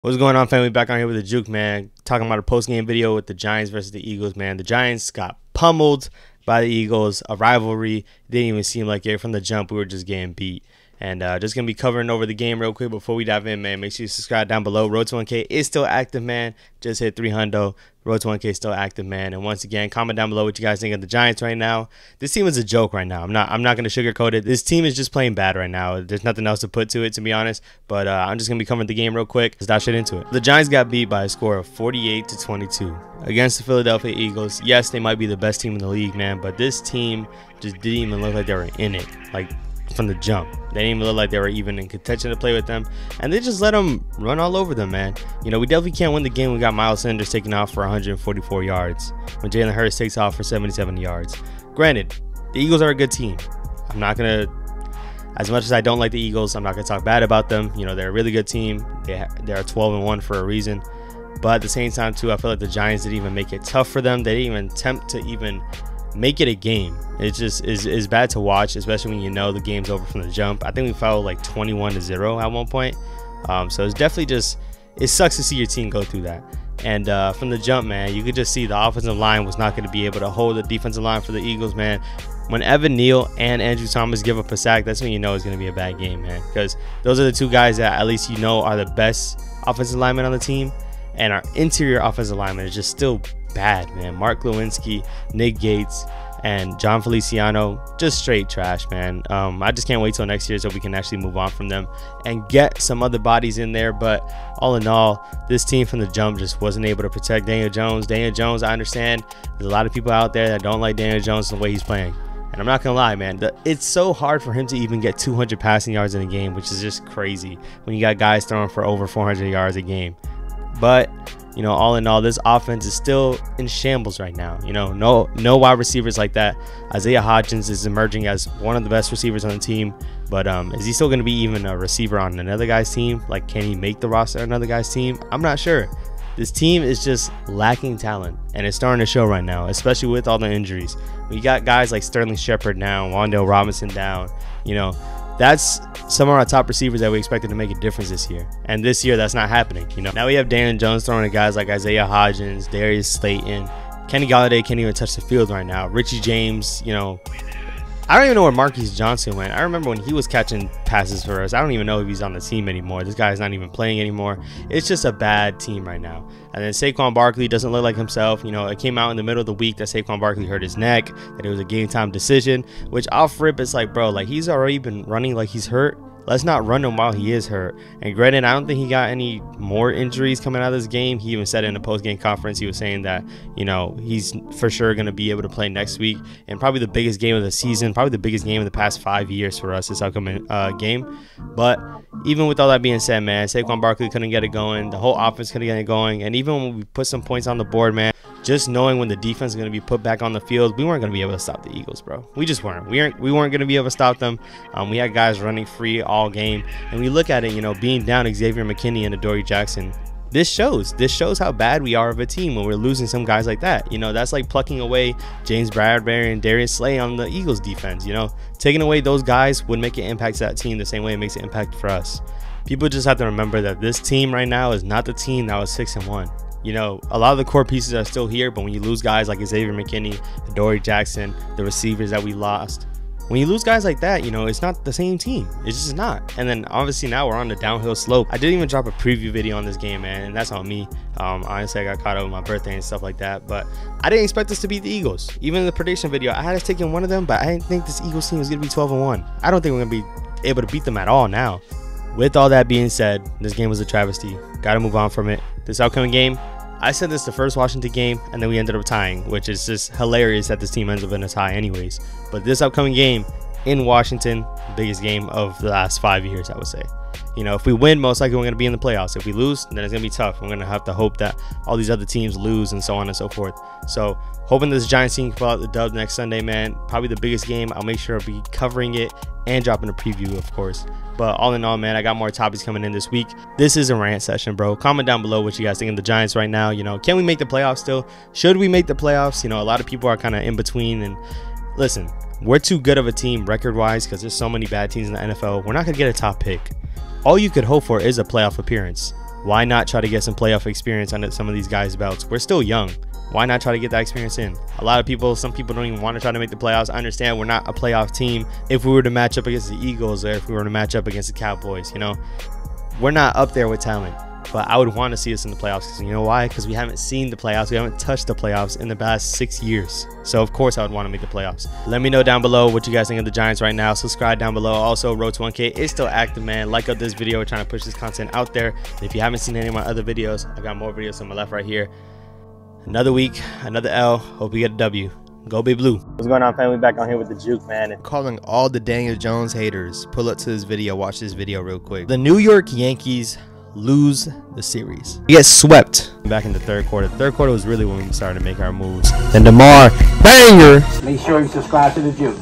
What's going on, family? Back on here with the Juke, man. Talking about a post-game video with the Giants versus the Eagles, man. The Giants got pummeled by the Eagles, a rivalry. Didn't even seem like it from the jump. We were just getting beat. And just going to be covering over the game real quick before we dive in, man. Make sure you subscribe down below. Road to 1K is still active, man. Just hit 300. Road to 1K is still active, man. And once again, comment down below what you guys think of the Giants right now. This team is a joke right now. I'm not going to sugarcoat it. This team is just playing bad right now. There's nothing else to put to it, to be honest. But I'm just going to be covering the game real quick. Let's dive straight into it. The Giants got beat by a score of 48-22 against the Philadelphia Eagles. Yes, they might be the best team in the league, man. But this team just didn't even look like they were in it. Like, from the jump. They didn't even look like they were even in contention to play with them, and they just let them run all over them, man. You know, we definitely can't win the game. We got Miles Sanders taking off for 144 yards when Jalen Hurts takes off for 77 yards. Granted, the Eagles are a good team. I'm not gonna, as much as I don't like the Eagles, I'm not gonna talk bad about them. You know, they're a really good team. They're 12-1 for a reason. But at the same time too, I feel like the Giants didn't even make it tough for them. They didn't even attempt to even make it a game. It just is bad to watch, especially when you know the game's over from the jump. I think we fell like 21-0 at one point. So it's definitely just, it sucks to see your team go through that. And from the jump, man, you could just see the offensive line was not going to be able to hold the defensive line for the Eagles, man. When Evan Neal and Andrew Thomas give up a sack, that's when you know it's going to be a bad game, man. Because those are the two guys that at least you know are the best offensive linemen on the team. And our interior offensive lineman is just still bad, man. Mark Lewinsky, Nick Gates, and John Feliciano, just straight trash, man. I just can't wait till next year so we can actually move on from them and get some other bodies in there. But all in all, this team from the jump just wasn't able to protect Daniel Jones. Daniel Jones, I understand there's a lot of people out there that don't like Daniel Jones the way he's playing. And I'm not gonna lie, man, it's so hard for him to even get 200 passing yards in a game, which is just crazy when you got guys throwing for over 400 yards a game. But you know, all in all, this offense is still in shambles right now. You know, no wide receivers like that. Isaiah Hodgins is emerging as one of the best receivers on the team, but is he still going to be even a receiver on another guy's team? Like, can he make the roster on another guy's team? I'm not sure. This team is just lacking talent, and it's starting to show right now, especially with all the injuries. We got guys like Sterling Shepard down, Wan'Dale Robinson down. You know, that's some of our top receivers that we expected to make a difference this year. And this year, that's not happening. You know, now we have Daniel Jones throwing at guys like Isaiah Hodgins, Darius Slayton. Kenny Golladay can't even touch the field right now. Richie James, you know, I don't even know where Marquise Johnson went. I remember when he was catching passes for us. I don't even know if he's on the team anymore. This guy's not even playing anymore. It's just a bad team right now. And then Saquon Barkley doesn't look like himself. You know, it came out in the middle of the week that Saquon Barkley hurt his neck, that it was a game time decision, which off rip, it's like, bro, like he's already been running like he's hurt. Let's not run him while he is hurt. And granted, I don't think he got any more injuries coming out of this game. He even said in a post-game conference, he was saying that, you know, he's for sure going to be able to play next week. And probably the biggest game of the season, probably the biggest game of the past 5 years for us, this upcoming game. But even with all that being said, man, Saquon Barkley couldn't get it going. The whole offense couldn't get it going. And even when we put some points on the board, man, just knowing when the defense is going to be put back on the field, we weren't going to be able to stop the Eagles, bro. We just weren't. We weren't going to be able to stop them. We had guys running free all game. And we look at it, you know, being down Xavier McKinney and Adoree Jackson, this shows how bad we are of a team when we're losing some guys like that. You know, that's like plucking away James Bradbury and Darius Slay on the Eagles defense. You know, taking away those guys would make an impact to that team the same way it makes an impact for us. People just have to remember that this team right now is not the team that was 6-1. You know, a lot of the core pieces are still here, but when you lose guys like Xavier McKinney, Adoree Jackson, the receivers that we lost, when you lose guys like that, you know, it's not the same team. It's just not. And then obviously now we're on the downhill slope. I didn't even drop a preview video on this game, man, and that's on me. Honestly, I got caught up with my birthday and stuff like that, but I didn't expect us to beat the Eagles. Even in the prediction video, I had us taking one of them, but I didn't think this Eagles team was going to be 12-1. I don't think we're going to be able to beat them at all now. With all that being said, this game was a travesty. Got to move on from it. This upcoming game, I said this the first Washington game, and then we ended up tying, which is just hilarious that this team ends up in a tie anyways. But this upcoming game in Washington, biggest game of the last 5 years, I would say. You know, if we win, most likely we're going to be in the playoffs. If we lose, then it's going to be tough. We're going to have to hope that all these other teams lose and so on and so forth. So hoping this Giants team can pull out the dub next Sunday, man. Probably the biggest game. I'll make sure I'll be covering it and dropping a preview, of course. But all in all, man, I got more topics coming in this week. This is a rant session, bro. Comment down below what you guys think of the Giants right now. You know, can we make the playoffs still? Should we make the playoffs? You know, a lot of people are kind of in between. And listen, we're too good of a team record-wise because there's so many bad teams in the NFL. We're not going to get a top pick. All you could hope for is a playoff appearance. Why not try to get some playoff experience under some of these guys' belts? We're still young. Why not try to get that experience in? A lot of people, some people don't even want to try to make the playoffs. I understand we're not a playoff team. If we were to match up against the Eagles, or if we were to match up against the Cowboys, you know, we're not up there with talent. But I would want to see us in the playoffs, because you know why? Because we haven't seen the playoffs. We haven't touched the playoffs in the past 6 years. So of course I would want to make the playoffs. Let me know down below what you guys think of the Giants right now. Subscribe down below. Also, Road to 1K is still active, man. Like up this video. We're trying to push this content out there. And if you haven't seen any of my other videos, I got more videos on my left right here. Another week, another L. Hope we get a W. Go Big Blue. What's going on, family? Back on here with the Juke, man. And calling all the Daniel Jones haters. Pull up to this video. Watch this video real quick. the New York Yankees lose the series. We get swept back in the third quarter. The third quarter was really when we started to make our moves. Then DeMar banger. Make sure you subscribe to the Juke.